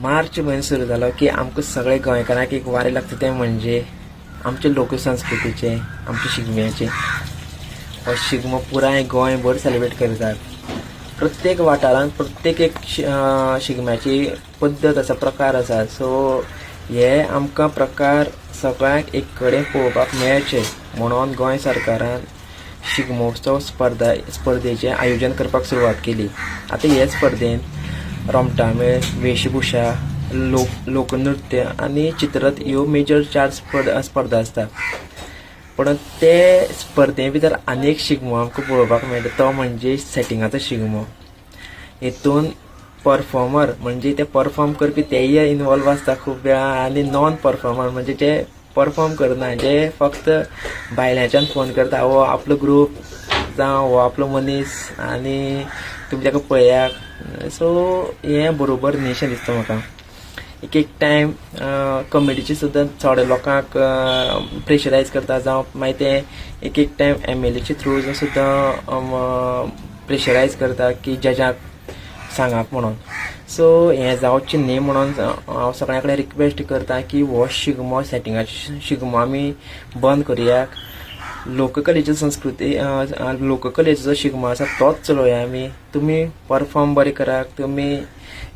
मार्च म्हयनो सुरू जालो की आमकां सगळे गोंयकारांक एक वारें लागता तें म्हणजे आमचे लोकसंस्कृतीचे, आमचे शिगम्याचे. हो शिगमो पुराय गोंयभर सेलिब्रेट करतात. प्रत्येक वाठारांत प्रत्येक एक शिगम्याची पद्दत आसा, प्रकार आसा. सो हे आमकां प्रकार सगळ्यांक एक कडेन पळोवपाक मेळचे म्हणून गोंय सरकारान शिगमोत्सव स्पर्धेचें आयोजन करपाक सुरवात केली. आतां हे स्पर्धेंत रोमटामेळ, वेशभूषा, लोकनृत्य आनी चित्ररथ ह्यो मेजर 4 स्पर्धा आसता. पण ते स्पर्धे भितर आनी एक शिगमो आमकां पळोवपाक मेळटा, तो म्हणजे सेटिंगाचो शिगमो. हेतून परफॉर्मर म्हणजे ते परफॉर्म करपी तेय इनवॉल्व आसता खूब वेळा, आनी नॉन परफॉर्मर म्हणजे जे परफॉर्म करना, जे फक्त भायल्याच्यान फोन करता, हो आपलो ग्रूप जावं हो आपलो मनीस आनी तुमी ताका पळयात. सो हें बरोबर न्ही दिसता म्हाका. एक टायम कमिटीची सुद्दां थोड्या लोकांक प्रेशरायज करता, जावं मागीर ते एक टायम MLAच्या थ्रू सुद्दां प्रेशरायज करता की जजाक सांगात म्हणून. सो हें जावचें न्ही म्हणून हांव सगळ्यां कडेन रिक्वेस्ट करता की हो शिगमो सेटिंगाचो शिगमो आमी बंद करुयाक. लोककलेची संस्कृती, लोककलेचो जो शिगमो आसा तोच चलोवया आमी. तुमी परफॉर्म बरें करात, तुमी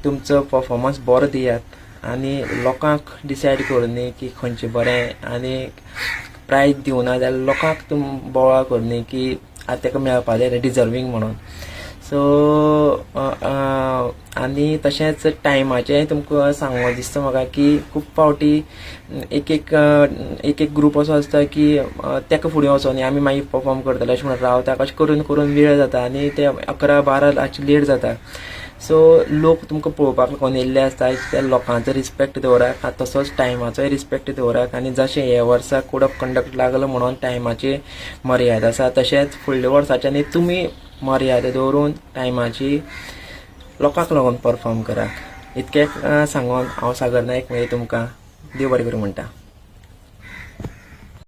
तुमचो परफॉर्मन्स बरो दियात आनी लोकांक डिसायड करूं न्ही की खंयचें बरें, आनी प्रायज दिवना जाल्यार लोकांक तुमी बोवाळ करूं न्ही की आतां ताका मेळपा जाय डिजर्वींग म्हणून. सो आनी तशेंच टायमाचें तुमकां सांगूं दिसता म्हाका की खूब फावटी एक ग्रूप असो आसता की ताका फुडें वचोन न्ही, आमी मागीर परफॉर्म करतले अशें म्हणून रावता. अशें करून करून वेळ जाता आनी ते 11-12 रातचे लेट जाता. सो लोक तुमकां पळोवपाक लागून येयल्ले आसता, त्या लोकांचो रिस्पेक्ट दवरात, तसोच टायमाचोय रिस्पेक्ट दवरात. आनी जशें हे वर्सा कोड ऑफ कंडक्ट लागलो म्हणून टायमाची मर्यादा आसा, तशेंच फुडल्या वर्साच्यानी तुमी मर्यादा दवरून टायमाची लोकांक लागून परफॉर्म करात. इतकें सांगून हांव सागर नायक तुमकां देव बरें करूं म्हणटा.